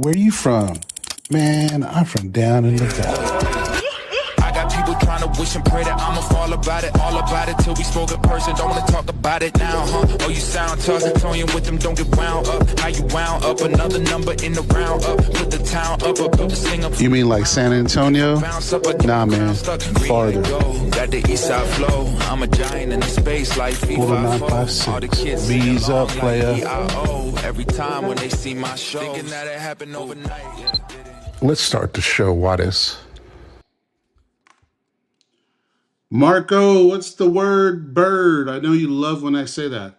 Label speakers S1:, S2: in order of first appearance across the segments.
S1: Where you from? Man, I'm from down in the valley.
S2: I got people trying to wish and pray that I'ma fall about it, all about it till we spoke in person. Don't wanna talk about it now, huh? Oh, you sound tough, toying with them, don't get wound up. How you wound up? Another number in the round up. Put the town up, built the sling up.
S1: You mean like San Antonio? Nah, man, farther.
S2: Got the east side flow. I'm a giant in the space like
S1: FIFA. All the kids V's up, player.
S2: Every time when they see my show, thinking that it happened overnight.
S1: Let's start the show, Wattis.
S3: Marco, what's the word bird? I know you love when I say that.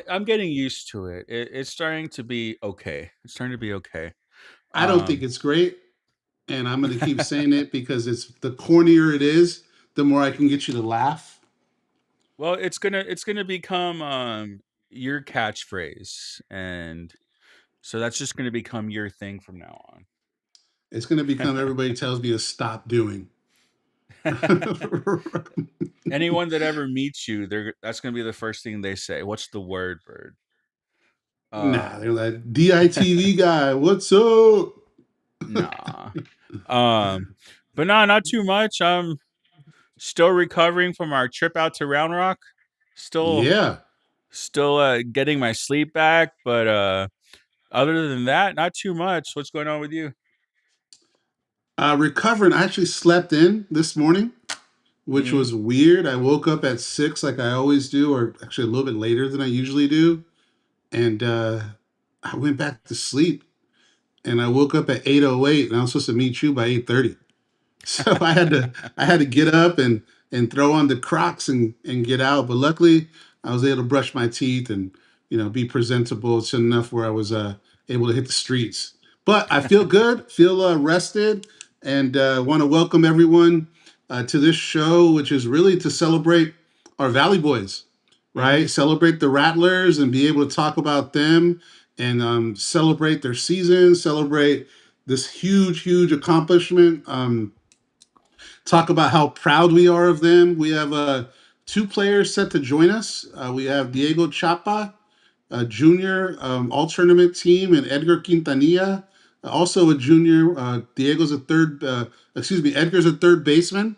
S4: I'm getting used to it. It's starting to be okay. It's starting to be okay.
S3: I don't think it's great, and I'm going to keep saying it because it's the cornier it is, the more I can get you to laugh.
S4: Well, it's gonna become your catchphrase, and so that's just gonna become your thing from now on.
S3: It's going to become everybody tells me to stop doing.
S4: Anyone that ever meets you, that's gonna be the first thing they say. What's the word, bird?
S3: Nah, they're like DITV guy. What's up?
S4: Nah. But no, not too much. I'm still recovering from our trip out to Round Rock. Still getting my sleep back, but other than that, not too much. What's going on with you?
S3: Recovering. I actually slept in this morning, which was weird. I woke up at 6 like I always do, or actually a little bit later than I usually do. And I went back to sleep. And I woke up at 8:08 and I was supposed to meet you by 8:30. So I had to get up and throw on the Crocs and get out. But luckily I was able to brush my teeth and be presentable. It's enough where I was able to hit the streets. But I feel good, feel rested, and want to welcome everyone to this show, which is really to celebrate our Valley Boys, right? Celebrate the Rattlers and be able to talk about them and celebrate their season, celebrate this huge accomplishment. Talk about how proud we are of them. We have two players set to join us. We have Diego Chapa, a junior all-tournament team, and Edgar Quintanilla, also a junior. Edgar's a third baseman,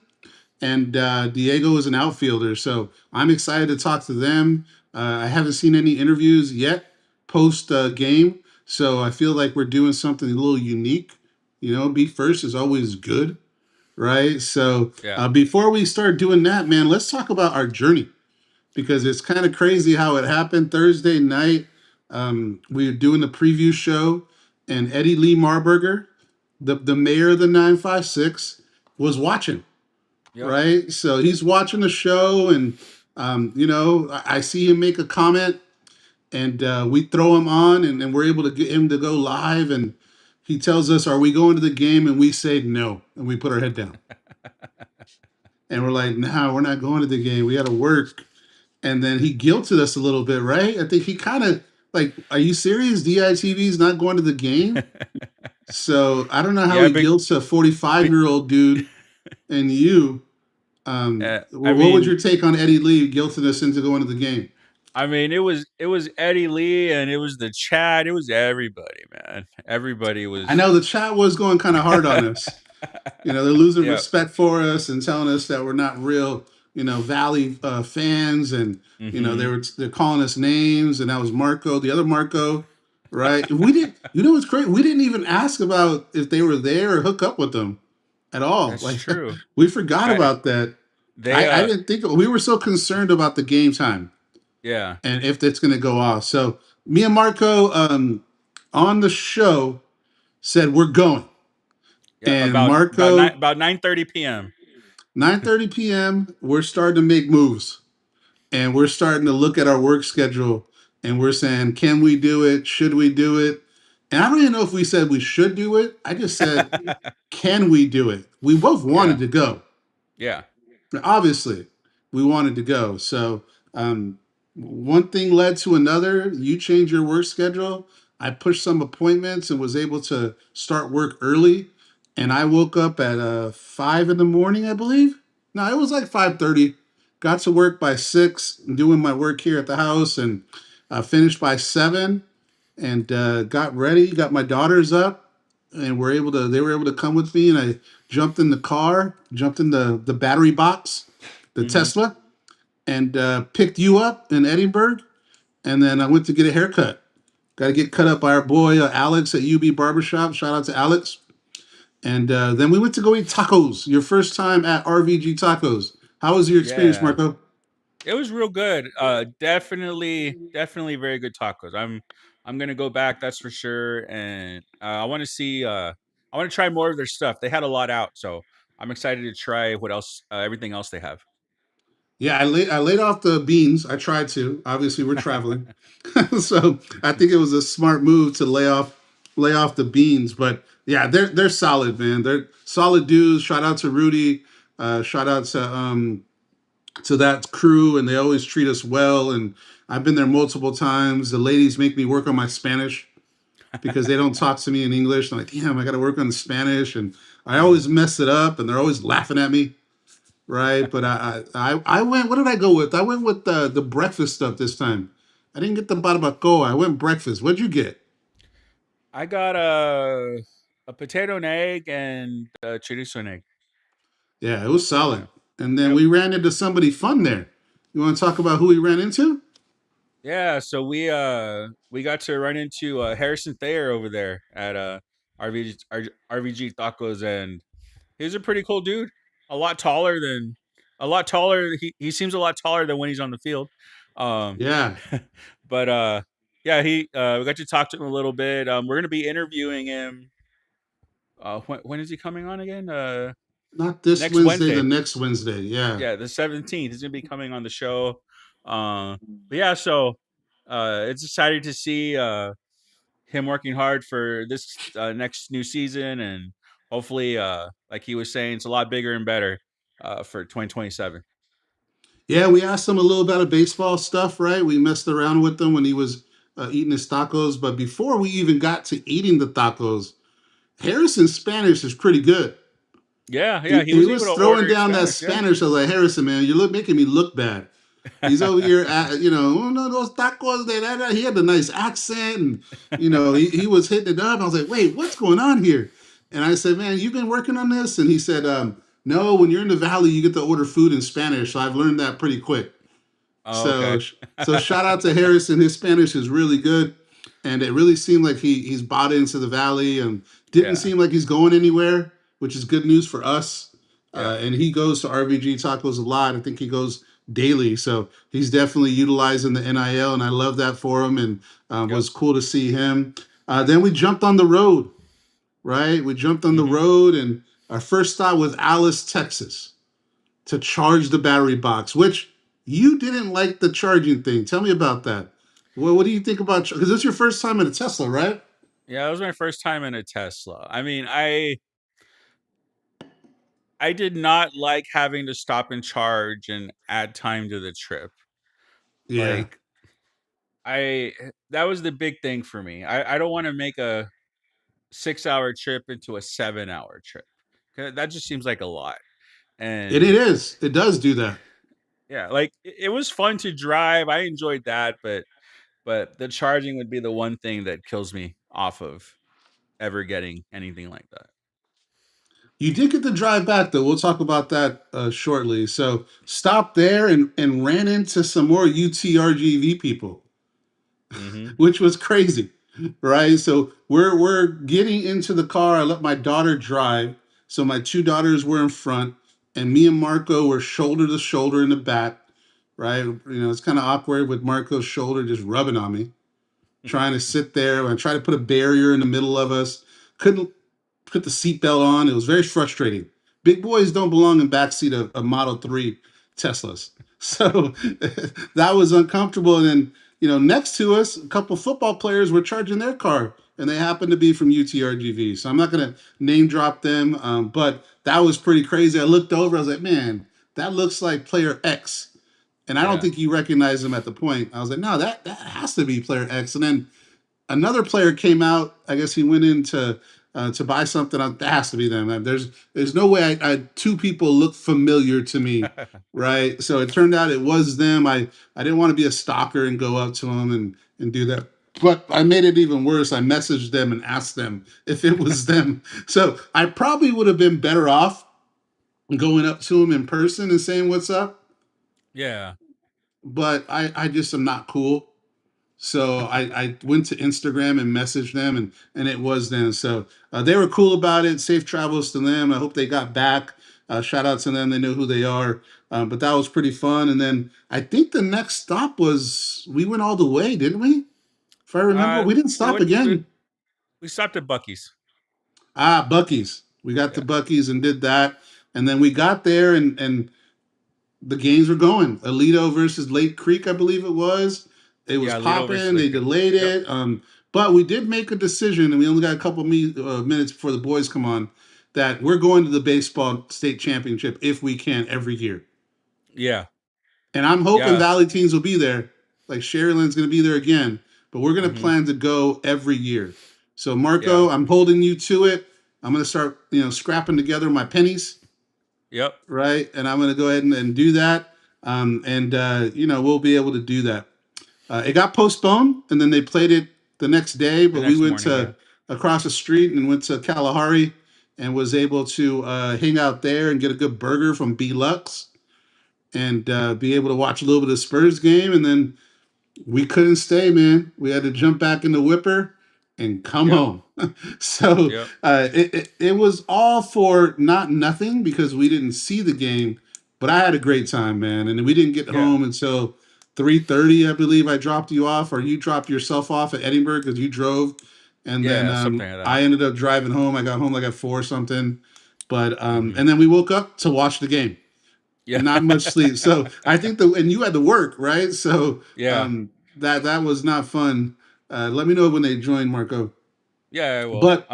S3: and Diego is an outfielder. So I'm excited to talk to them. I haven't seen any interviews yet post game, so I feel like we're doing something a little unique. Be first is always good, right? So before we start doing that, man, let's talk about our journey because it's kind of crazy how it happened. Thursday night, we were doing the preview show, and Eddie Lee Marburger, the mayor of the 956, was watching. Yep. Right, so he's watching the show, and I see him make a comment, and we throw him on, and we're able to get him to go live, and he tells us, "Are we going to the game?" And we say no, and we put our head down, and we're like, "No, we're not going to the game. We got to work." And then he guilted us a little bit, right? I think he kind of like, "Are you serious? DITV's not going to the game?" So I don't know how he guilts a 45-year-old dude and you. What was your take on Eddie Lee guilting us into going to the game?
S4: I mean, it was Eddie Lee, and it was the chat. It was everybody, man. Everybody was.
S3: I know the chat was going kind of hard on us. They're losing respect for us and telling us that we're not real, Valley fans, and they're calling us names. And that was Marco, the other Marco, right? We didn't. What's great? We didn't even ask about if they were there or hook up with them at all.
S4: That's true.
S3: We forgot about that. I didn't think we were so concerned about the game time.
S4: Yeah.
S3: And if it's going to go off. So me and Marco on the show said we're going.
S4: Yeah,
S3: and
S4: about,
S3: Marco
S4: about 9:30 p.m.
S3: 9:30 p.m. we're starting to make moves. And we're starting to look at our work schedule, and we're saying, can we do it? Should we do it? And I don't even know if we said we should do it. I just said, can we do it? We both wanted to go.
S4: Yeah.
S3: Obviously, we wanted to go. So one thing led to another. You changed your work schedule. I pushed some appointments and was able to start work early. And I woke up at 5 in the morning, I believe. No, it was like 5:30. Got to work by 6, doing my work here at the house, and finished by 7. and got ready. Got my daughters up, and were able to. They were able to come with me, and I jumped in the car, jumped in the battery box, the
S4: Mm-hmm.
S3: Tesla, and picked you up in Edinburgh, and then I went to get a haircut. Got to get cut up by our boy Alex at UB Barbershop. Shout out to Alex. And then we went to go eat tacos. Your first time at RVG Tacos. How was your experience,
S4: Yeah,
S3: Marco?
S4: it was real good. Definitely very good tacos. I'm gonna go back, that's for sure. And I want to see. I want to try more of their stuff. They had a lot out, so I'm excited to try what else, everything else they have.
S3: Yeah, I laid off the beans. I tried to. Obviously, we're traveling, so I think it was a smart move to lay off the beans. But yeah, they're solid, man. They're solid dudes. Shout out to Rudy. Shout out to that crew, and they always treat us well. And I've been there multiple times. The ladies make me work on my Spanish because they don't talk to me in English. I'm like, damn, I got to work on the Spanish, and I
S4: Mhm.
S3: always mess it up, and they're always laughing at me, right? But I went. What did I go with? I went with the breakfast stuff this time. I didn't get the barbacoa. I went breakfast. What'd you get?
S4: I got a potato and egg and a chorizo and egg.
S3: Yeah, it was solid.
S4: Yeah.
S3: And then
S4: Yep.
S3: we ran into somebody fun there. You want to talk about who we ran into?
S4: Yeah. So we got to run into Harrison Thayer over there at RVG Tacos, and he's a pretty cool dude. A lot taller than a lot taller. He seems a lot taller than when he's on the field. Um,
S3: Yeah,
S4: but yeah, he we got to talk to him a little bit. We're gonna be interviewing him. When is he coming on again?
S3: not this
S4: Next
S3: Wednesday, the
S4: Wednesday.
S3: next Wednesday. Yeah.
S4: Yeah, the 17th. He's gonna be coming on the show. Uh, but yeah, so it's exciting to see him working hard for this next new season, and hopefully, like he was saying, it's a lot bigger and better for 2027.
S3: Yeah, we asked him a little about baseball stuff, right? We messed around with him when he was eating his tacos. But before we even got to eating the tacos, Harrison's Spanish is pretty good.
S4: Yeah, yeah,
S3: He,
S4: he
S3: he
S4: was able
S3: was
S4: to
S3: throwing
S4: order in
S3: down that
S4: Spanish. Yeah.
S3: Spanish. I was like, Harrison, man, making me look bad. He's over here, oh no, those tacos, that. He had a nice accent, and he was hitting it up. I was like, wait, what's going on here? And I said, man, you've been working on this, and he said, no, when you're in the valley, you get to order food in Spanish. So I've learned that pretty quick.
S4: Oh,
S3: So
S4: okay.
S3: so shout out to Harrison. His Spanish is really good, and it really seemed like he's bought into the valley and didn't
S4: Yeah,
S3: seem like he's going anywhere, which is good news for us.
S4: yeah,
S3: And he goes to RVG Tacos a lot. I think he goes daily, so he's definitely utilizing the NIL, and I love that for him. And
S4: yep.
S3: was cool to see him. Then we jumped on the road, right? We jumped on the
S4: Hmm.
S3: road, and our first stop was Alice, Texas, to charge the battery box, which you didn't like the charging thing. Tell me about that. Well, what do you think about? Because this is your first time in a Tesla, right?
S4: Yeah, that was my first time in a Tesla. I mean, I did not like having to stop and charge and add time to the trip.
S3: Yeah.
S4: Like I that was the big thing for me. I don't want to make a 6 hour trip into a 7 hour trip. 'Cause that just seems like a lot.
S3: And it
S4: And
S3: is. It does do that.
S4: yeah, like it was fun to drive. I enjoyed that, but the charging would be the one thing that kills me off of ever getting anything like that.
S3: You did get to drive back, though. We'll talk about that shortly. So stop there and ran into some more UTRGV people,
S4: Mhm.
S3: which was crazy, right? So we're getting into the car. I let my daughter drive, so my two daughters were in front, and me and Marco were shoulder to shoulder in the back, right? It's kind of awkward with Marco's shoulder just rubbing on me, trying to sit there. I tried to put a barrier in the middle of us. Couldn't put the seatbelt on. It was very frustrating. Big boys don't belong in backseat of Model 3 Teslas. So that was uncomfortable. And then, next to us, a couple football players were charging their car, and they happened to be from UTRGV. So I'm not going to name drop them, but that was pretty crazy. I looked over, I was like, man, that looks like player X. And I don't
S4: Yeah.
S3: think you recognize him at the point. I was like, no, that has to be player X. And then another player came out. I guess he went in to buy something. That has to be them. There's no way two people look familiar to me, right? So it turned out it was them. I didn't want to be a stalker and go up to them and do that. But I made it even worse. I messaged them and asked them if it was them. So I probably would have been better off going up to them in person and saying what's up.
S4: Yeah.
S3: But I just am not cool. So I went to Instagram and messaged them, and it was them. So they were cool about it. Safe travels to them. I hope they got back. Shout out to them. They know who they are. But that was pretty fun. And then I think the next stop was we went all the way, didn't we? If I remember, we didn't
S4: We
S3: stop
S4: went.
S3: again.
S4: We stopped at Bucky's.
S3: Bucky's. We got to
S4: Yeah.
S3: Bucky's and did that. And then we got there and the games were going. Alito versus Lake Creek, I believe it was. It was
S4: Yeah. Lido versus
S3: popping. They
S4: Lake Creek.
S3: delayed
S4: Yep.
S3: it. But we did make a decision, and we only got a couple minutes before the boys come on, that we're going to the baseball state championship if we can every year.
S4: Yeah.
S3: And I'm hoping
S4: Yeah.
S3: Valley teams will be there. Like Sharyland's going to be there again. But we're going to
S4: Hmm.
S3: plan to go every year. So
S4: Yeah.
S3: Marco, I'm holding you to it. I'm going to start, scrapping together my pennies,
S4: Yep.
S3: right? And I'm going to go ahead and do that. We'll be able to do that. It got postponed, and then they played it the next day.
S4: The
S3: But we
S4: next
S3: went
S4: morning. Yeah.
S3: to across the street and went to Kalahari and was able to hang out there and get a good burger from B Lux and be able to watch a little bit of the Spurs game. And then we couldn't stay, man. We had to jump back in the whipper and come
S4: Yep.
S3: home. So
S4: Yep.
S3: it was all for not nothing because we didn't see the game, but I had a great time, man. And we didn't get
S4: Yeah.
S3: home until 3:30, I believe. I dropped you off, or you dropped yourself off at Edinburgh because you drove, and then
S4: Yeah. Something like that.
S3: I ended up driving home. I got home like at 4 or something, but
S4: Hmm.
S3: and then we woke up to watch the game.
S4: Yeah.
S3: Not much sleep. So I think and you had to work, right? So
S4: Yeah.
S3: that was not fun. Let me know when they join, Marco.
S4: Yeah. I will.
S3: But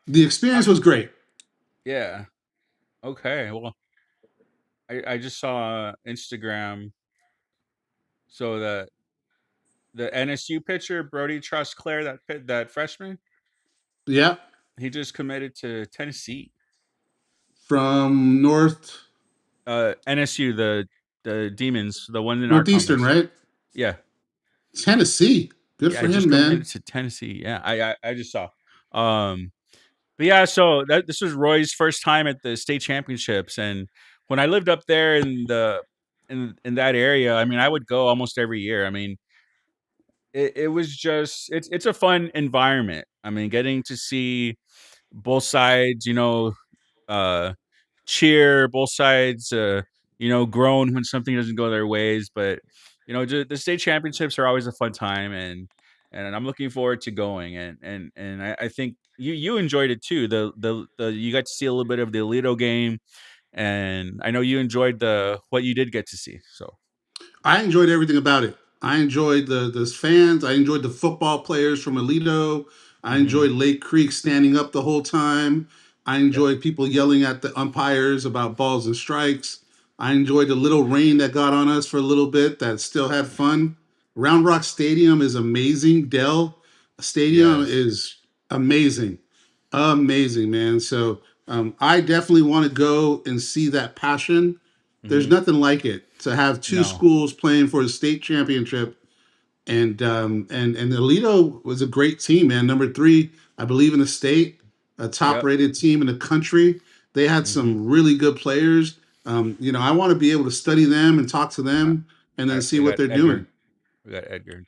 S3: the
S4: I,
S3: experience was great.
S4: yeah. Okay. Well, I just saw Instagram. So the NSU pitcher Brody Trustclair, that freshman,
S3: Yeah,
S4: he just committed to Tennessee.
S3: from
S4: NSU, the Demons, the one in our
S3: Northeastern,
S4: conference.
S3: right?
S4: Yeah.
S3: Tennessee. Good
S4: Yeah,
S3: for
S4: he just
S3: him, man.
S4: committed to Tennessee. Yeah, I just saw. Um, but yeah, so this was Roy's first time at the state championships, and when I lived up there in that area, I mean, I would go almost every year. I mean, it was just it's a fun environment. I mean, getting to see both sides, uh, cheer, both sides, groan when something doesn't go their ways. But the state championships are always a fun time, and I'm looking forward to going. And I think you enjoyed it too. The you got to see a little bit of the Alito game, and I know you enjoyed the what you did get to see. So
S3: I enjoyed everything about it. I enjoyed the fans. I enjoyed the football players from Alito. I
S4: hmm
S3: enjoyed Lake Creek standing up the whole time. I
S4: yep,
S3: enjoyed people yelling at the umpires about balls and strikes. I enjoyed the little rain that got on us for a little bit that still had fun. Round Rock Stadium is amazing. Dell Stadium
S4: yes,
S3: is amazing. Amazing, man. So I definitely want to go and see that passion. There's
S4: hmm
S3: nothing like it to have two
S4: no,
S3: schools playing for the state championship, and Alito was a great team, man. Number three, I believe, in the state, a top
S4: yep,
S3: rated team in the country. They had
S4: hmm
S3: some really good players. I want to be able to study them and talk to
S4: All
S3: them and then
S4: right,
S3: see
S4: we
S3: what
S4: got
S3: they're
S4: Edgar.
S3: doing.
S4: We got Edgar.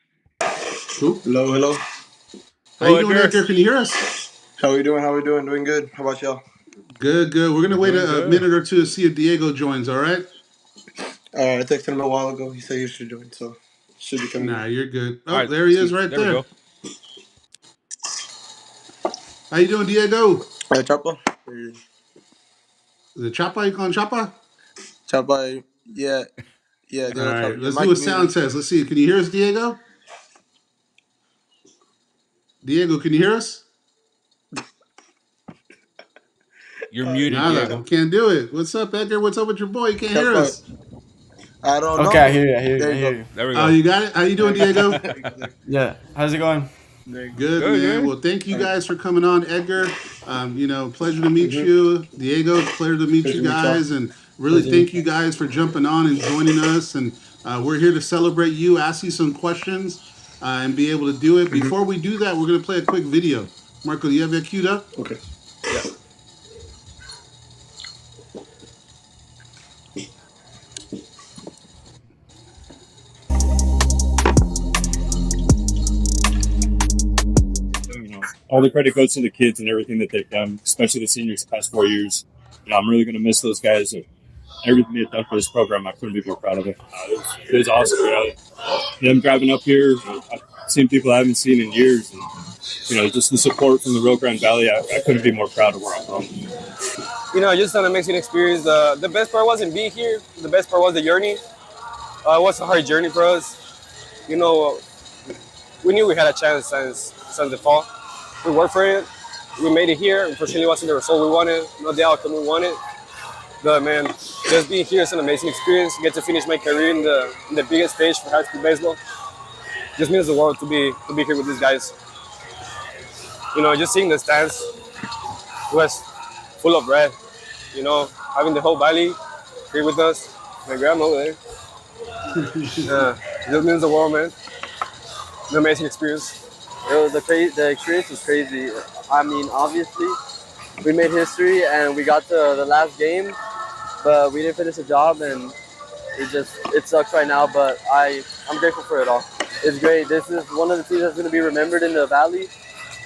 S3: Cool.
S5: Hello, hello.
S3: How
S4: Hello,
S3: you doing,
S4: Edgar.
S3: Edgar? Can you hear us?
S5: How we doing? How we doing? Doing good. How about y'all?
S3: Good, good. We're gonna
S4: We're
S3: wait
S4: doing
S3: a
S4: good.
S3: minute or two to see if Diego joins. All right.
S5: I texted him a while ago. He said he should join, so should be coming
S3: Nah,
S5: in.
S3: you're good.
S4: All
S3: Oh,
S4: right,
S3: there he is, right
S4: there we
S3: there.
S4: go.
S3: How you doing, Diego?
S5: Chapa?
S3: Is it Chapa? You calling Chapa?
S5: Chapa, yeah, yeah,
S3: All
S5: Diego
S3: right.
S5: Chapa. Your
S3: Let's do a
S5: mic's
S3: sound
S5: muted.
S3: test. Let's see. Can you hear us, Diego? Diego, can you hear us?
S4: You're muted,
S3: Nada.
S4: Diego.
S3: Can't do it. What's up, Edgar? What's up with your boy? You can't hear
S5: Chapa,
S3: us.
S5: I don't
S6: Okay, I
S5: know.
S6: hear you. I hear you.
S5: There
S6: I
S5: you
S6: hear
S5: go.
S6: you.
S4: There we
S3: Oh,
S4: go.
S3: you got it? How you doing,
S5: There you go.
S3: Diego?
S5: There you go. There
S6: Yeah. How's it going?
S5: you go.
S3: Good,
S4: Good,
S3: man.
S4: good.
S3: Well, thank you guys for coming on, Edgar. Pleasure to meet
S5: Mm-hmm.
S3: you. Diego, pleasure to meet
S5: Pleasure
S3: you
S5: to meet y'all.
S3: guys. And really
S6: Pleasure to
S3: thank
S6: meet
S3: you
S6: you.
S3: guys for jumping on and joining us. And we're here to celebrate you, ask you some questions. and be able to do it.
S5: Mm-hmm.
S3: Before we do that, we're going to play a quick video. Marco, do you have that queued up?
S5: Okay.
S6: Yeah.
S7: All the credit goes to the kids and everything that they've done, especially the seniors the past 4 years. I'm really going to miss those guys. And everything they've done for this program, I couldn't be more proud of it. It was awesome. Them driving up here, I've seen people I haven't seen in years. And, just the support from the Rio Grande Valley, I couldn't be more proud of where I'm from.
S6: Just an amazing experience. The best part wasn't being here. The best part was the journey. It was a hard journey for us. We knew we had a chance since the fall. We worked for it. We made it here. Unfortunately, it wasn't the result we wanted, not the outcome we wanted. But man, just being here is an amazing experience. Get to finish my career in the biggest stage for high school baseball. Just means the world to be here with these guys. Just seeing the stands was full of red. Having the whole valley here with us. My grandma over there. Just means the world, man. An amazing experience.
S8: The experience was crazy. I mean, obviously, we made history and we got to the last game, but we didn't finish the job, and it sucks right now. But I'm grateful for it all. It's great. This is one of the teams that's going to be remembered in the Valley,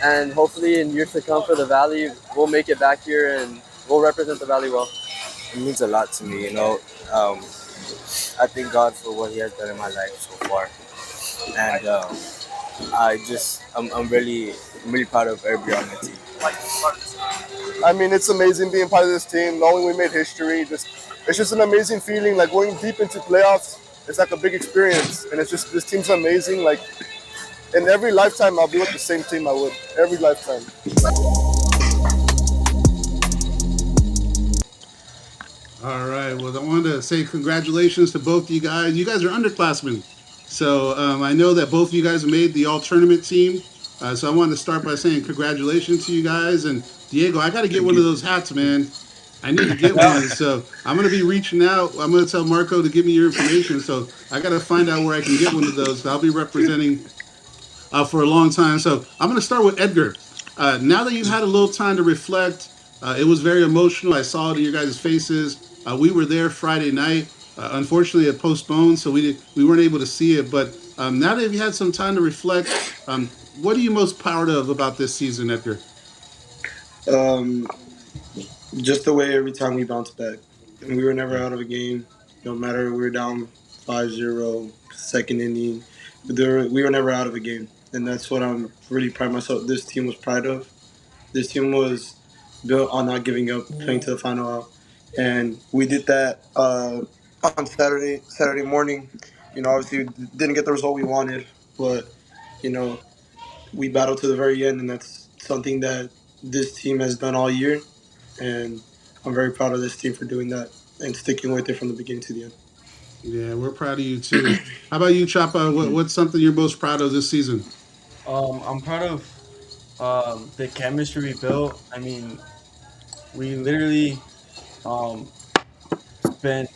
S8: and hopefully in years to come for the Valley, we'll make it back here and we'll represent the Valley well.
S9: It means a lot to me, I thank God for what He has done in my life so far, and I'm really proud of everybody on the team.
S10: I mean, it's amazing being part of this team, knowing we made history. It's just an amazing feeling, like going deep into playoffs. It's like a big experience, and it's just, this team's amazing. Like, in every lifetime, I'll be with the same team I would, every lifetime.
S3: All right. Well, I wanted to say congratulations to both of you guys. You guys are underclassmen. So I know that both of you guys made the all-tournament team. So I wanted to start by saying congratulations to you guys. And Diego, I got to get one of those hats, man. I need to get one. So I'm going to be reaching out. I'm going to tell Marco to give me your information. So I got to find out where I can get one of those. I'll be representing for a long time. So I'm going to start with Edgar. Now that you've had a little time to reflect, it was very emotional. I saw it in your guys' faces. We were there Friday night. Unfortunately, it postponed, so we weren't able to see it. But now that you've had some time to reflect, what are you most proud of about this season, Edgar?
S5: Just the way every time we bounced back. And we were never out of a game. No matter we were down 5-0, second inning. We were never out of a game. And that's what I'm really proud of myself. This team was proud of. This team was built on not giving up, playing to the final out. And we did that on Saturday morning. Obviously we didn't get the result we wanted, but we battled to the very end, and that's something that this team has done all year. And I'm very proud of this team for doing that and sticking with it from the beginning to the end.
S3: Yeah, we're proud of you too. How about you, Chapa? What's something you're most proud of this season?
S8: I'm proud of the chemistry we built. I mean, we literally spent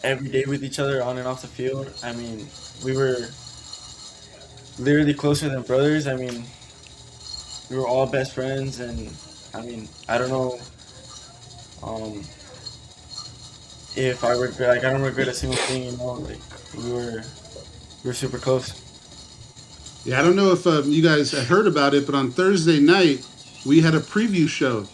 S8: every day with each other on and off the field. I mean, we were literally closer than brothers. I mean, we were all best friends, and I mean, I don't know if I regret. Like, I don't regret a single thing. Like we were super close.
S3: Yeah, I don't know if you guys heard about it, but on Thursday night we had a preview show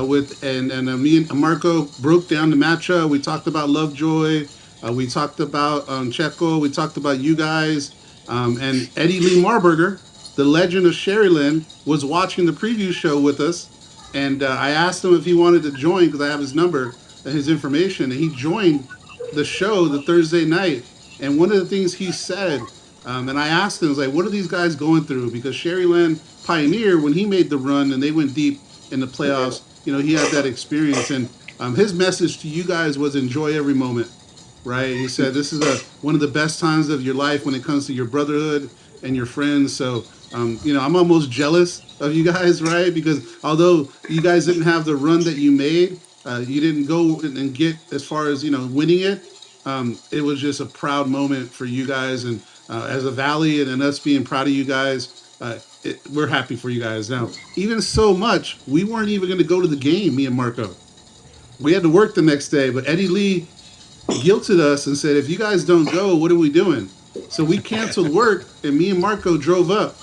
S3: with me and Marco broke down the matchup. We talked about Lovejoy. We talked about Checo. We talked about you guys. And Eddie Lee Marburger, the legend of Sharyland, was watching the preview show with us. And I asked him if he wanted to join because I have his number and his information. And he joined the show the Thursday night. And one of the things he said, and I asked him, I was like, what are these guys going through? Because Sharyland Pioneer, when he made the run and they went deep in the playoffs, he had that experience. And his message to you guys was enjoy every moment, right? He said this is one of the best times of your life when it comes to your brotherhood and your friends. So, I'm almost jealous of you guys, right? Because although you guys didn't have the run that you made, you didn't go and get as far as, winning it. It was just a proud moment for you guys. And As a Valley and us being proud of you guys, we're happy for you guys. Now, even so much, we weren't even going to go to the game, me and Marco. We had to work the next day, but Eddie Lee guilted us and said, if you guys don't go, what are we doing? So we canceled work, and me and Marco drove up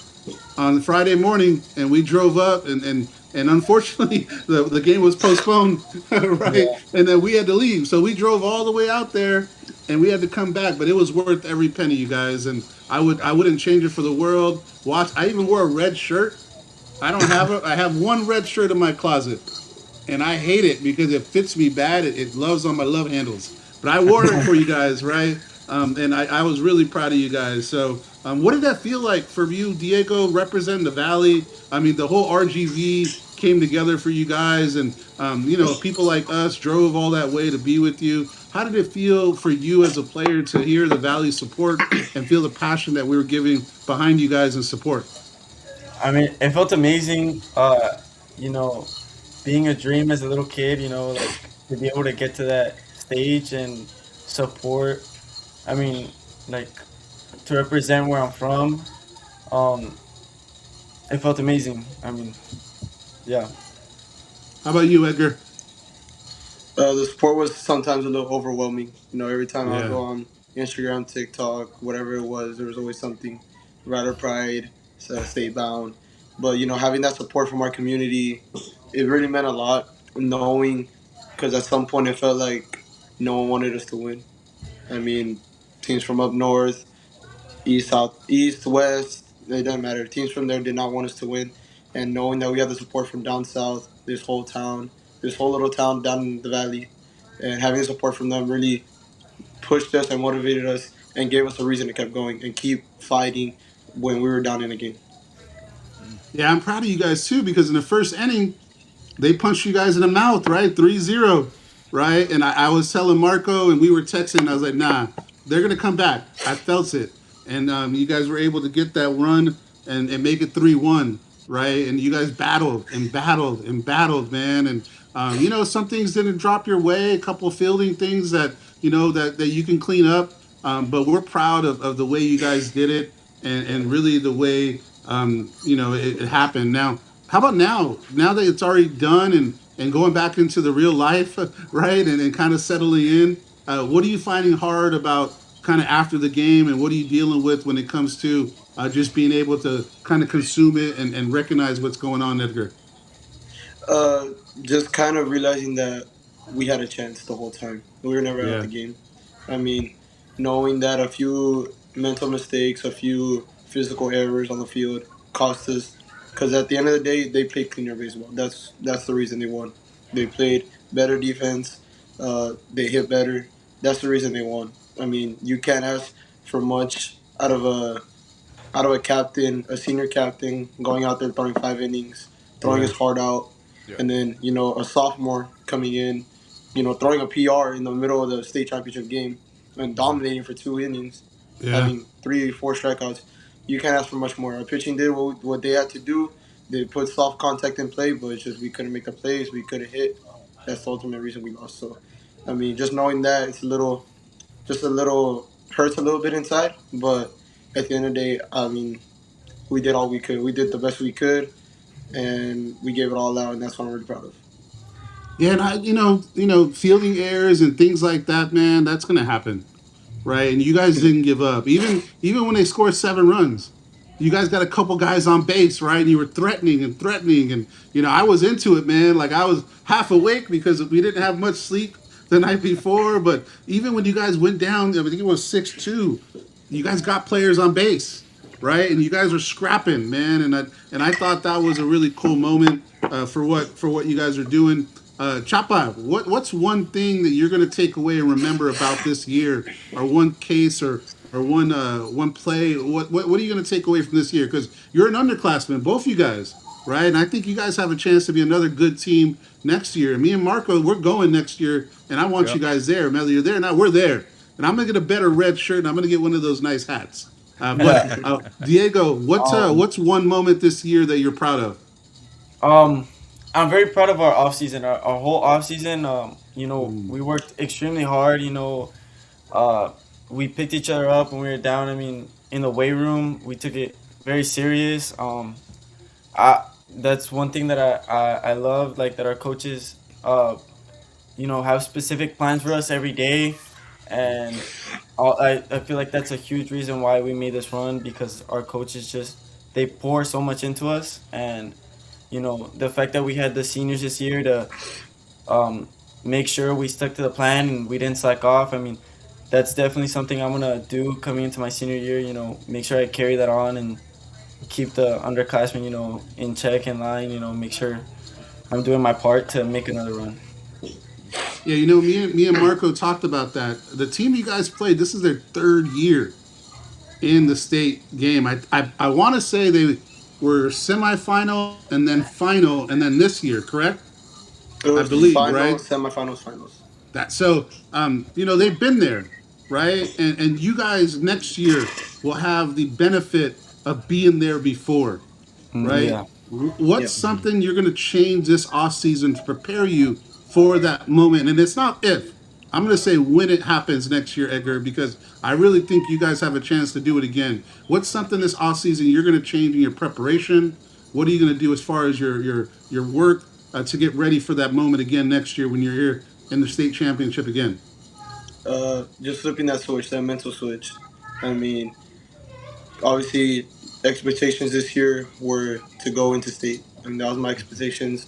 S3: on Friday morning, and we drove up, and unfortunately, the game was postponed, right?
S8: Yeah.
S3: And then we had to leave, so we drove all the way out there, and we had to come back. But it was worth every penny, you guys, and I wouldn't change it for the world. Watch, I even wore a red shirt. I don't have it. I have one red shirt in my closet, and I hate it because it fits me bad. It loves on my love handles. But I wore it for you guys, right? And I was really proud of you guys. So, what did that feel like for you, Diego, representing the Valley? I mean, the whole RGV came together for you guys, and people like us drove all that way to be with you. How did it feel for you as a player to hear the Valley support and feel the passion that we were giving behind you guys in support?
S8: I mean, it felt amazing. You know, being a dream as a little kid, like to be able to get to that stage and support. I mean, like to represent where I'm from. Um, it felt amazing. I mean, yeah.
S3: How about you, Edgar?
S5: The sport was sometimes a little overwhelming. Every time I would
S3: Yeah.
S5: go on Instagram, TikTok, whatever it was, there was always something. Rider Pride, State Bound. But, having that support from our community, it really meant a lot. Knowing, because at some point it felt like no one wanted us to win. I mean, teams from up north, east, south, east, west, it doesn't matter. Teams from there did not want us to win. And knowing that we had the support from down south, this whole little town down in the valley, and having the support from them really pushed us and motivated us and gave us a reason to keep going and keep fighting when we were down in a game.
S3: Yeah, I'm proud of you guys too because in the first inning, they punched you guys in the mouth, right? 3-0, right? And I was telling Marco, and we were texting. I was like, nah, they're going to come back. I felt it. And you guys were able to get that run and make it 3-1, right? And you guys battled and battled and battled, man. And, some things didn't drop your way, a couple of fielding things that you can clean up. But we're proud of the way you guys did it and really the way, it happened. Now, how about now? Now that it's already done and going back into the real life, right? And kind of settling in. What are you finding hard about kind of after the game, and what are you dealing with when it comes to just being able to kind of consume it and recognize what's going on, Edgar?
S5: Uh, just kind of realizing that we had a chance the whole time. We were never out
S3: Yeah,
S5: the game. I mean, knowing that a few mental mistakes, a few physical errors on the field cost us. Because at the end of the day, they played cleaner baseball. That's the reason they won. They played better defense. They hit better. That's the reason they won. I mean, you can't ask for much out of a captain, a senior captain, going out there throwing 5 innings, throwing
S3: yeah,
S5: his heart out,
S4: Yeah.
S5: and then a sophomore coming in, throwing a PR in the middle of the state championship game and dominating for 2 innings,
S3: yeah.
S5: having 3 4 strikeouts. You can't ask for much more. Our pitching did what they had to do. They put soft contact in play, but it's just we couldn't make the plays. We couldn't hit. That's the ultimate reason we lost. So, I mean, just knowing that it's just a little hurts a little bit inside, but at the end of the day, I mean, we did all we could. We did the best we could, and we gave it all out, and that's what I'm really proud of.
S3: Yeah, and fielding errors and things like that, man, that's gonna happen, right? And you guys didn't give up, even when they scored 7 runs. You guys got a couple guys on base, right? And you were threatening and threatening, and I was into it, man. Like I was half awake because we didn't have much sleep the night before. But even when you guys went down, I think it was 6-2. You guys got players on base, right? And you guys were scrapping, man. And I thought that was a really cool moment for what you guys are doing. Chapa, what's one thing that you're going to take away and remember about this year, or one case, or one play? What are you going to take away from this year? Because you're an underclassman, both you guys, right? And I think you guys have a chance to be another good team next year. Me and Marco, we're going next year, and I want
S4: Yeah.
S3: you guys there. Whether you're there or not, we're there. And I'm gonna get a better red shirt, and I'm gonna get one of those nice hats. But Diego,
S8: um,
S3: what's one moment this year that you're proud of?
S8: um, I'm very proud of our off season. Our whole off season.
S3: Mm,
S8: We worked extremely hard. Uh, we picked each other up when we were down. I mean, in the weight room. We took it very serious. I That's one thing that I love, like that our coaches have specific plans for us every day, and I feel like that's a huge reason why we made this run, because our coaches just they pour so much into us. And the fact that we had the seniors this year to um, make sure we stuck to the plan and we didn't slack off. I mean, that's definitely something I'm gonna do coming into my senior year. Make sure I carry that on and keep the underclassmen, in check, in line. Make sure I'm doing my part to make another run.
S3: Yeah, me and Marco talked about that. The team you guys played, this is their third year in the state game. I want to say they were semifinal and then final and then this year, correct?
S5: It
S3: I
S5: was
S3: believe,
S5: finals,
S3: right?
S5: semifinals, finals.
S3: That so they've been there, right? And you guys next year will have the benefit of being there before, right?
S8: Yeah.
S3: What's
S5: Yeah.
S3: something you're going to change this off season to prepare you for that moment? And it's not if. I'm going to say when it happens next year, Edgar, because I really think you guys have a chance to do it again. What's something this off season you're going to change in your preparation? What are you going to do as far as your work to get ready for that moment again next year when you're here in the state championship again?
S5: Just flipping that switch, that mental switch. I mean, obviously, expectations this year were to go into state. I mean, that was my expectations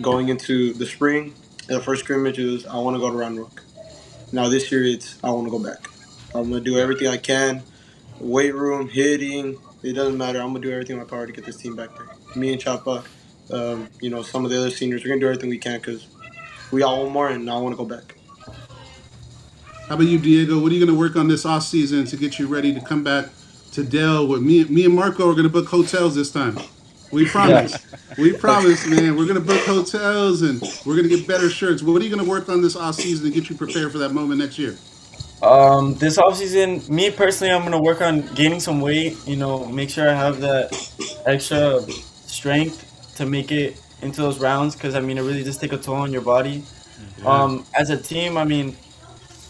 S5: going into the spring. The first scrimmage was I want to go to Round Rock. Now this year it's I want to go back. I'm gonna do everything I can, weight room, hitting. It doesn't matter. I'm gonna do everything in my power to get this team back there. Me and Chapa, some of the other seniors, we're gonna do everything we can because we got one more, and I want to go back.
S3: How about you, Diego? What are you going to work on this off season to get you ready to come back to Dell with me? Me and Marco are going to book hotels this time. We
S8: Yeah.
S3: promise. We promise, man. We're going to book hotels and we're going to get better shirts. What are you going to work on this off season to get you prepared for that moment next year?
S8: This offseason, me personally, I'm gonna work on gaining some weight. Make sure I have that extra strength to make it into those rounds, because I mean, it really does take a toll on your body.
S3: Yeah.
S8: As a team, I mean,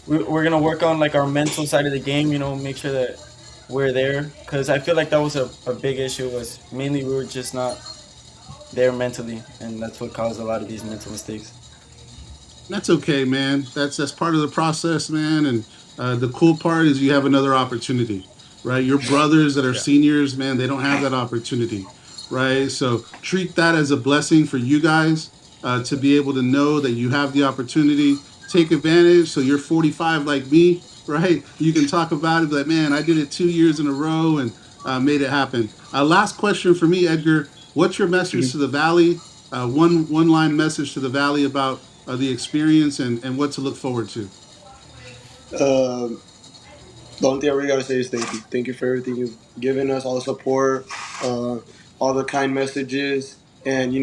S8: we're gonna work on like our mental side of the game. Make sure that we're there, because I feel like that was a big issue. Was mainly we were just not there mentally, and that's what caused a lot of these mental mistakes.
S3: That's okay, man. That's part of the process, man. And the cool part is you have another opportunity, right? Your brothers that are
S4: Yeah.
S3: seniors, man, they don't have that opportunity, right? So treat that as a blessing for you guys to be able to know that you have the opportunity. Take advantage. So you're 45 like me, right? You can talk about it, like, man, I did it 2 years in a row and made it happen. Last question for me, Edgar. What's your message to the Valley? One line message to the Valley about the experience and what to look forward to.
S5: Um, the only thing I really gotta say is thank you. Thank you for everything you've given us, all the support, uh, all the kind messages, and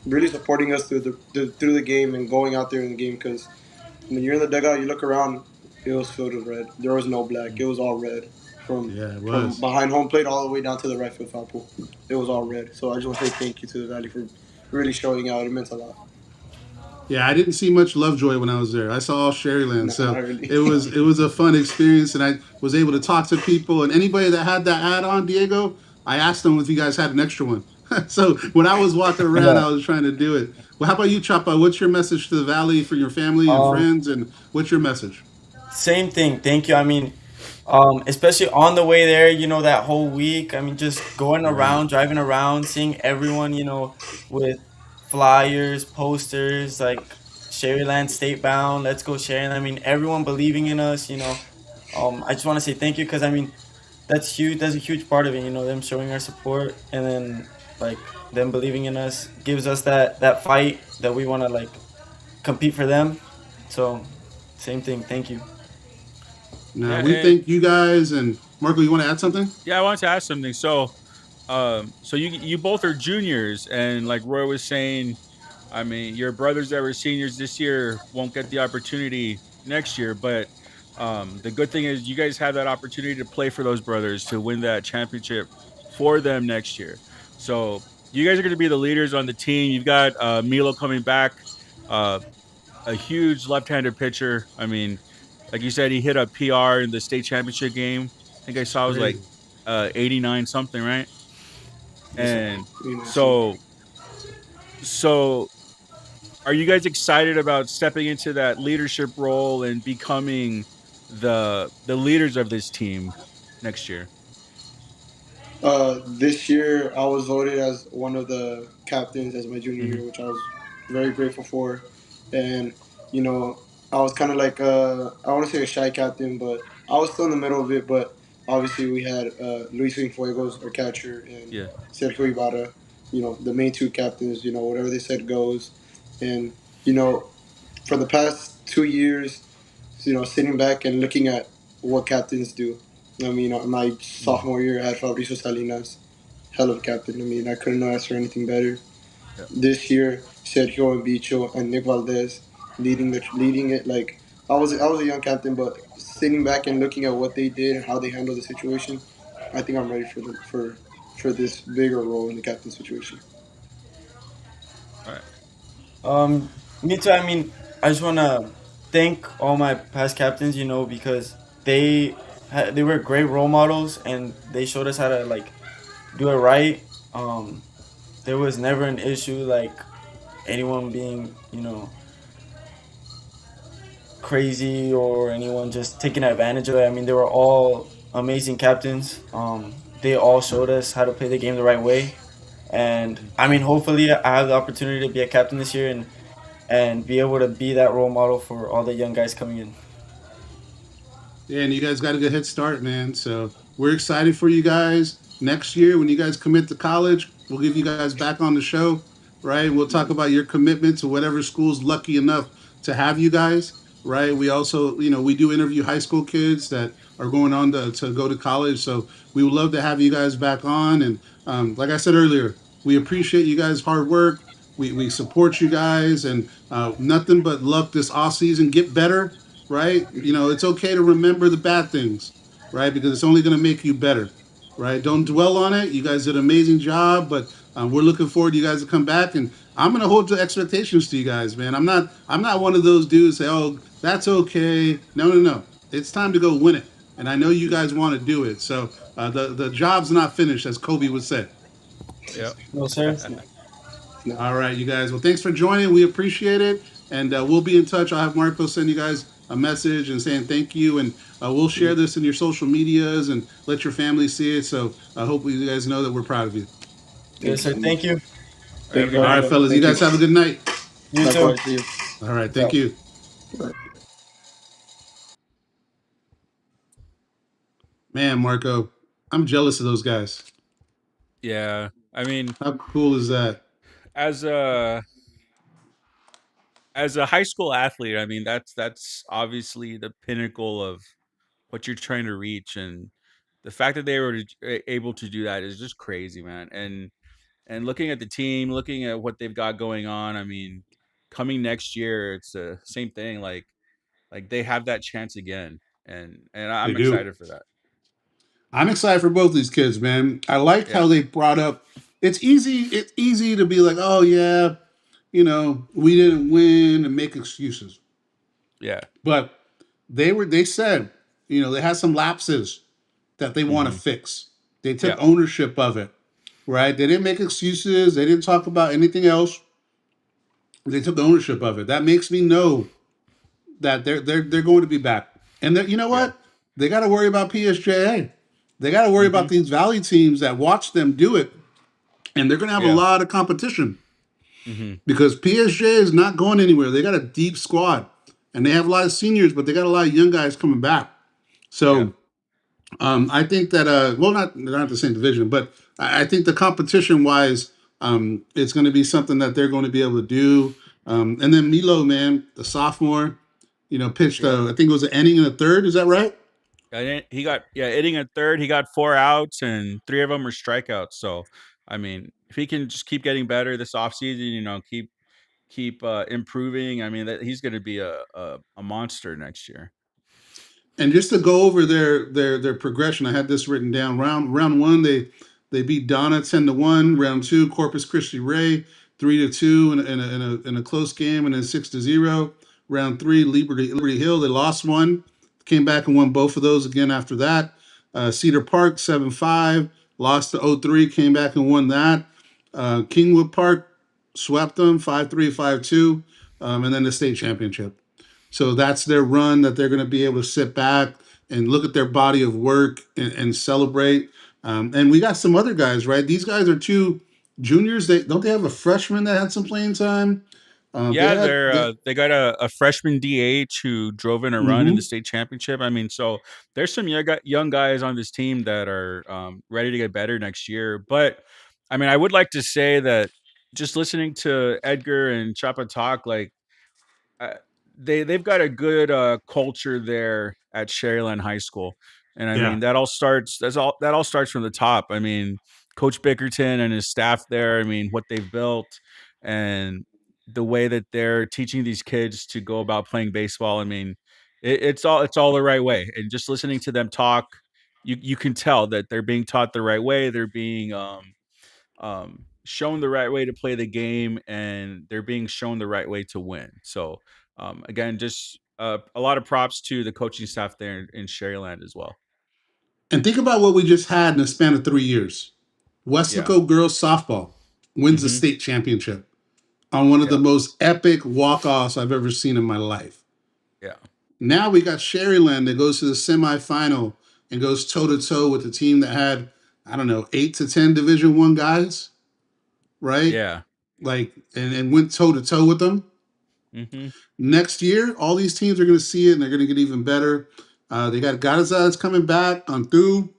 S5: really supporting us through the game and going out there in the game. Because when you're in the dugout, you look around, it was filled with red. There was no black. It was all red from
S3: Yeah, it
S5: from
S3: was.
S5: behind home plate all the way down to the right field foul pole. It was all red. So I just want to say thank you to the Valley for really showing out. It meant a lot.
S3: Yeah, I didn't see much Lovejoy when I was there. I saw all Sharyland,
S5: No, not
S3: so
S5: really.
S3: it was a fun experience, and I was able to talk to people. And anybody that had that hat on, Diego, I asked them if you guys had an extra one. So when I was walking around,
S8: Yeah.
S3: I was trying to do it. Well, how about you, Chapa? What's your message to the Valley for your family and
S8: Um,
S3: friends, and what's your message?
S8: Same thing. Thank you. I mean, especially on the way there, that whole week. I mean, just going
S3: Right.
S8: around, driving around, seeing everyone, with flyers, posters, like Sharyland State Bound, Let's Go Sharyland. I mean, everyone believing in us. I just want to say thank you, because I mean, that's huge. That's a huge part of it. Them showing our support, and then like them believing in us gives us that fight that we want to like compete for them. So, same thing. Thank you.
S3: Now
S4: Yeah,
S3: we
S4: and
S3: thank you guys, and Marco, you want to add something?
S4: yeah, I wanted to ask something. So you both are juniors, and like Roy was saying, I mean, your brothers that were seniors this year won't get the opportunity next year. But the good thing is you guys have that opportunity to play for those brothers to win that championship for them next year. So you guys are going to be the leaders on the team. You've got Milo coming back, uh, a huge left-handed pitcher. I mean, like you said, he hit a PR in the state championship game. I think I saw it was like
S3: Crazy.
S4: 89 something, right?
S5: Yes, sir.
S4: And
S5: You know, so
S4: so so are you guys excited about stepping into that leadership role and becoming the leaders of this team next year?
S5: this year I was voted as one of the captains as my junior
S4: Hmm.
S5: year, which I was very grateful for. And you know, I was kind of like I want to say a shy captain, but I was still in the middle of it. But obviously, we had Luis Fuegos, our catcher, and
S4: Yeah.
S5: Sergio Ibarra. You know, the main two captains. You know, whatever they said goes. And you know, for the past 2 years, you know, sitting back and looking at what captains do. I mean, my
S4: Hmm.
S5: sophomore year, I had Fabricio Salinas, hell of a captain. I mean, I couldn't ask for anything better.
S4: Yeah.
S5: This year, Sergio and Bicho and Nick Valdez leading it. Like I was a young captain, but sitting back and looking at what they did and how they handled the situation, I think I'm ready for this bigger role in the captain situation.
S4: All right.
S11: Um, Me too. I mean, I just wanna thank all my past captains, because they were great role models and they showed us how to like do it right. There was never an issue like anyone being, crazy or anyone just taking advantage of it. I mean, they were all amazing captains. They all showed us how to play the game the right way. And I mean, hopefully, I have the opportunity to be a captain this year and be able to be that role model for all the young guys coming in.
S3: Yeah, and you guys got a good head start, man. So we're excited for you guys. Next year, when you guys commit to college, we'll give you guys back on the show, right? We'll talk about your commitment to whatever school's lucky enough to have you guys, right? We also, we do interview high school kids that are going on to go to college. So we would love to have you guys back on. And like I said earlier, we appreciate you guys' hard work. We support you guys, and nothing but luck this off season. Get better, right? It's okay to remember the bad things, right? Because it's only going to make you better, right? Don't dwell on it. You guys did an amazing job, but we're looking forward to you guys to come back, and I'm going to hold the expectations to you guys, man. I'm not one of those dudes say, oh, that's okay. No, no, no. It's time to go win it, and I know you guys want to do it. So the job's not finished, as Kobe would say.
S4: Yep.
S11: No, sir.
S5: No,
S3: All right, you guys. Well, thanks for joining. We appreciate it, and we'll be in touch. I'll have Marco send you guys a message and saying thank you, and we'll share this in your social medias and let your family see it. So I hope you guys know that we're proud of you.
S5: thank
S11: Yes,
S5: you
S11: sir.
S5: so
S11: Thank
S5: much.
S11: you.
S4: All right.
S5: Thank
S4: Have a
S5: you,
S4: good
S3: All
S5: guys.
S3: right,
S4: night.
S3: fellas. You
S5: Thank you.
S3: guys have a good night.
S11: You too.
S5: Likewise to you.
S3: All right.
S11: So.
S3: Thank you. Man, Marco, I'm jealous of those guys.
S4: Yeah. I mean,
S3: How cool is that?
S4: as a as a high school athlete, I mean that's obviously the pinnacle of what you're trying to reach, and the fact that they were able to do that is just crazy, man. And looking at the team, looking at what they've got going on, I mean, coming next year, it's the same thing. Like they have that chance again, and
S3: They
S4: I'm
S3: do.
S4: excited for that.
S3: I'm excited for both these kids, man. I liked
S4: Yeah,
S3: how they brought up. It's easy. It's easy to be like, oh yeah, we didn't win and make excuses.
S4: yeah,
S3: But they said, they had some lapses that they want to
S4: hmm,
S3: fix. They took
S4: yeah,
S3: ownership of it, right? They didn't make excuses. They didn't talk about anything else. They took ownership of it. That makes me know that they're going to be back. And you know
S4: yeah,
S3: what? They got to worry about PSJA. They got to worry
S4: hmm,
S3: about these Valley teams that watch them do it, and they're going to have a
S4: yeah,
S3: lot of competition
S4: hmm,
S3: because PSJ is not going anywhere. They got a deep squad, and they have a lot of seniors, but they got a lot of young guys coming back.
S4: yeah,
S3: So I think that well, not they're not the same division, but I think the competition wise, it's going to be something that they're going to be able to do. And then Milo, man, the sophomore, pitched.
S4: yeah.
S3: I think it was an inning in the third. Is that right?
S4: He got hitting a third. He got 4 outs, and three of them were strikeouts. So, I mean, if he can just keep getting better this offseason, keep improving. I mean, that he's going to be a monster next year.
S3: And just to go over their progression, I had this written down. Round one, they beat Donna 10-1. Round two, Corpus Christi Ray 3-2 in a close game, and then 6-0. Round three, Liberty Hill, they lost one, came back and won both of those again after that. Cedar Park 7-5, lost to 0-3, came back and won that. Kingwood Park swept them 5-3, 5-2, and then the state championship. So that's their run that they're going to be able to sit back and look at their body of work and celebrate. And we got some other guys, right? These guys are two juniors. They have a freshman that had some playing time. They
S4: Yeah,
S3: had they,
S4: they got a freshman DH who drove in a run in the
S3: mm-hmm.
S4: state championship. I mean, so there's some young guys on this team that are ready to get better next year. But I mean, I would like to say that just listening to Edgar and Chapa talk, like uh, they've got a good culture there at Sharyland High School, and I
S3: Yeah.
S4: mean that all starts from the top. I mean, Coach Bickerton and his staff there. I mean, what they've built and the way that they're teaching these kids to go about playing baseball. I mean, it's all the right way. And just listening to them talk, you can tell that they're being taught the right way. They're being shown the right way to play the game, and they're being shown the right way to win. So, again, just a lot of props to the coaching staff there in Sharyland as well.
S3: And think about what we just had in the span of 3 years.
S4: Yeah.
S3: Weslaco girls softball wins the
S4: Mm-hmm.
S3: state championship on one of the
S4: Yeah.
S3: most epic walk-offs I've ever seen in my life.
S4: Yeah.
S3: Now we got Sharyland that goes to the semifinal and goes toe to toe with the team that had, I don't know, 8 to 10 Division One guys, right?
S4: Yeah.
S3: Like and went toe to toe with them.
S4: Mm-hmm.
S3: Next year, all these teams are going to see it and they're going to get even better. They got Garza that's coming back on through.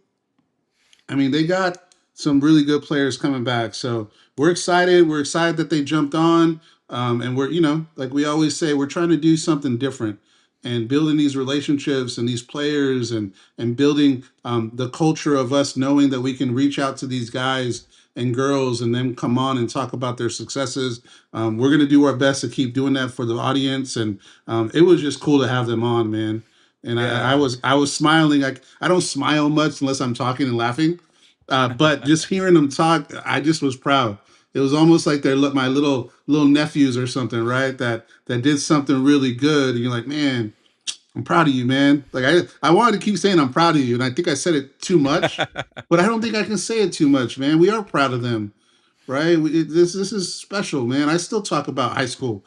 S3: I mean, they got some really good players coming back. So we're excited. We're excited that they jumped on. And we're, like we always say, we're trying to do something different and building these relationships and these players and building the culture of us knowing that we can reach out to these guys and girls and then come on and talk about their successes. We're going to do our best to keep doing that for the audience. And it was just cool to have them on, man. And I
S4: Yeah.
S3: was I was smiling. Like I don't smile much unless I'm talking and laughing, but just hearing them talk, I just was proud. It was almost like they're my little nephews or something, right? That did something really good. And you're like, man, I'm proud of you, man. Like I wanted to keep saying I'm proud of you, and I think I said it too much, but I don't think I can say it too much, man. We are proud of them, right? This is special, man. I still talk about high school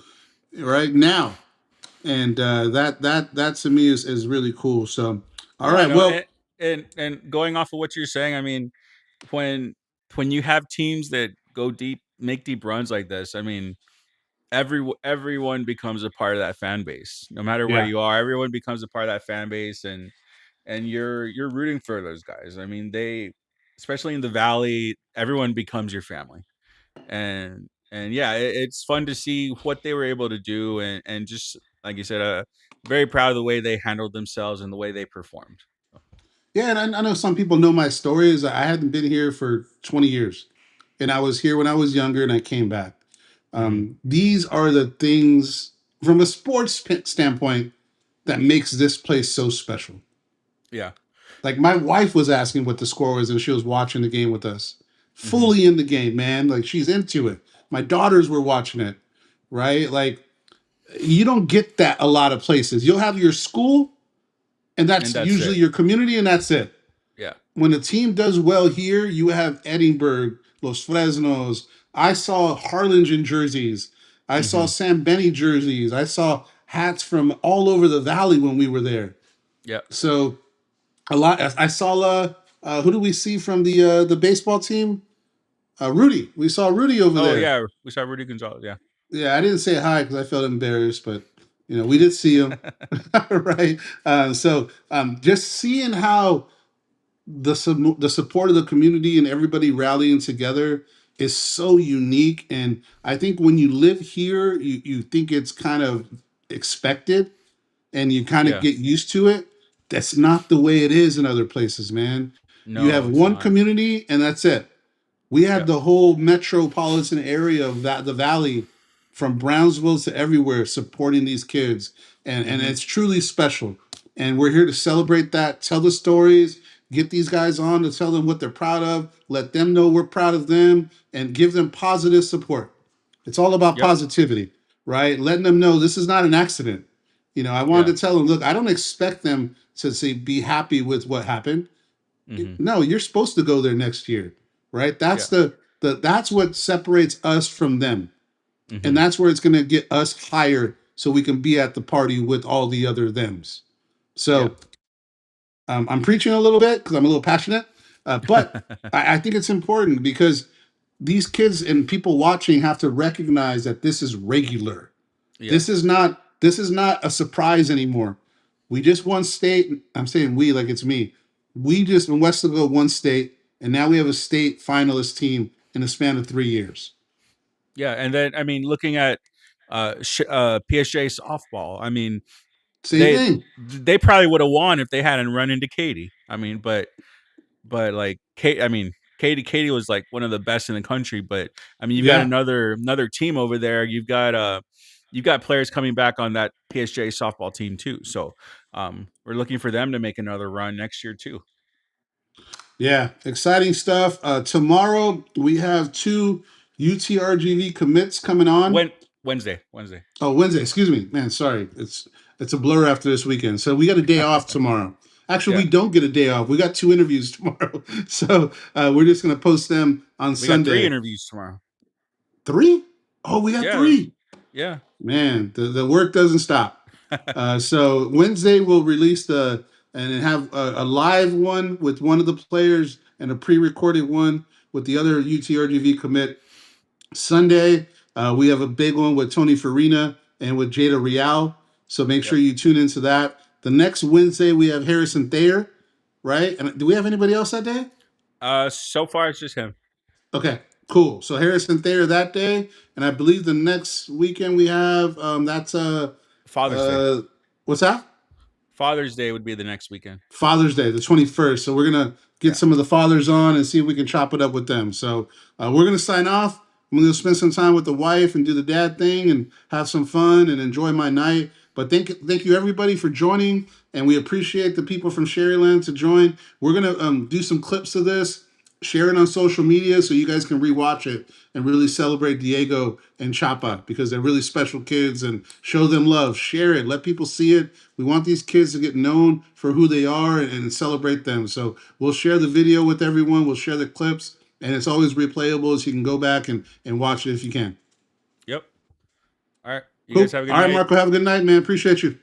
S3: right now, and that to me is really cool. So, all
S4: Yeah,
S3: right,
S4: no,
S3: well,
S4: and going off of what you're saying, I mean, when when you have teams that go deep, make deep runs like this, I mean, everyone becomes a part of that fan base. No matter where
S3: yeah.
S4: you are, everyone becomes a part of that fan base, and you're rooting for those guys. I mean, they, especially in the valley, everyone becomes your family, and yeah, it's fun to see what they were able to do, and just like you said, very proud of the way they handled themselves and the way they performed.
S3: Yeah, and I know some people know my stories. I hadn't been here for 20 years, and I was here when I was younger, and I came back.
S4: Hmm.
S3: These are the things from a sports standpoint that makes this place so special.
S4: Yeah.
S3: Like my wife was asking what the score was, and she was watching the game with us,
S4: Hmm.
S3: fully in the game, man. Like she's into it. My daughters were watching it, right? Like you don't get that a lot of places. You'll have your school, and
S4: And
S3: that's
S4: that's
S3: usually
S4: it.
S3: your community, and that's it.
S4: Yeah.
S3: When a team does well here, you have Edinburgh, Los Fresnos. I saw Harlingen jerseys. I saw
S4: Hmm.
S3: Sam Benny jerseys. I saw hats from all over the valley when we were there.
S4: Yep.
S3: So a lot. I saw. Who do we see from the baseball team? Rudy. We saw Rudy over
S4: Oh
S3: there.
S4: yeah, we saw Rudy Gonzalez. Yeah.
S3: Yeah, I didn't say hi because I felt embarrassed, but we did see him, right? So just seeing how the support of the community and everybody rallying together is so unique. And I think when you live here, you think it's kind of expected and you kind of
S4: Yeah.
S3: get used to it. That's not the way it is in other places, man. You have
S4: No, it's
S3: one
S4: not.
S3: community and that's it. We had
S4: Yep.
S3: the whole metropolitan area of the valley from Brownsville to everywhere supporting these kids. And
S4: Hmm.
S3: it's truly special. And we're here to celebrate that, tell the stories, get these guys on to tell them what they're proud of, let them know we're proud of them, and give them positive support. It's all about
S4: Yep.
S3: positivity, right? Letting them know this is not an accident. I wanted
S4: Yeah.
S3: to tell them, look, I don't expect them to say be happy with what happened.
S4: Mm-hmm.
S3: No, you're supposed to go there next year, right?
S4: Yeah.
S3: That's that's what separates us from them, and
S4: Mm-hmm.
S3: that's where it's going to get us higher, so we can be at the party with all the other thems.
S4: Yeah.
S3: So I'm preaching a little bit because I'm a little passionate, but I think it's important because these kids and people watching have to recognize that this is regular.
S4: Yes.
S3: This is not a surprise anymore. We just won state. I'm saying we like it's me. We just in Westerville won state, and now we have a state finalist team in a span of 3 years.
S4: Yeah, and then I mean, looking at PSJ softball, I mean,
S3: Same
S4: they
S3: thing.
S4: they probably would have won if they hadn't run into Katie. I mean, but like Kate, I mean, Katie was like one of the best in the country. But I mean, you've got
S3: Yeah.
S4: another team over there. You've got players coming back on that PSJ softball team too. So we're looking for them to make another run next year too.
S3: Yeah, exciting stuff. Tomorrow we have two UTRGV commits coming on.
S4: When Wednesday.
S3: Oh, Wednesday. Excuse me, man. Sorry, it's a blur after this weekend. So we got a day off tomorrow. Actually,
S4: Yeah,
S3: we don't get a day off. We got two interviews tomorrow. So we're just gonna post them on
S4: we got 3
S3: Sunday.
S4: interviews tomorrow.
S3: Three? Oh, we got
S4: Yeah,
S3: three.
S4: yeah.
S3: Man, the work doesn't stop. So Wednesday we'll release and have a live one with one of the players and a pre-recorded one with the other UTRGV commit. Sunday we have a big one with Tony Farina and with Jada Real. So make sure
S4: Yep.
S3: you tune into that. The next Wednesday we have Harrison Thayer, right? And do we have anybody else that day?
S4: So far it's just him.
S3: Okay, cool. So Harrison Thayer that day, and I believe the next weekend we have that's
S4: Father's Day.
S3: what's that?
S4: Father's Day would be the next weekend.
S3: Father's Day, the 21st. So we're gonna get
S4: Yeah.
S3: some of the fathers on and see if we can chop it up with them. So we're gonna sign off. I'm gonna spend some time with the wife and do the dad thing and have some fun and enjoy my night. But thank you everybody for joining, and we appreciate the people from Sharyland to join. We're gonna do some clips of this, share it on social media so you guys can rewatch it and really celebrate Diego and
S4: Yeah.
S3: Chapa because they're really special kids and show them love. Share it, let people see it. We want these kids to get known for who they are and celebrate them. So we'll share the video with everyone. We'll share the clips, and it's always replayable, so you can go back and watch it if you can.
S4: Yep. All right. You guys
S3: Cool.
S4: have a good
S3: All right,
S4: night.
S3: Marco, have a good night, man. Appreciate you.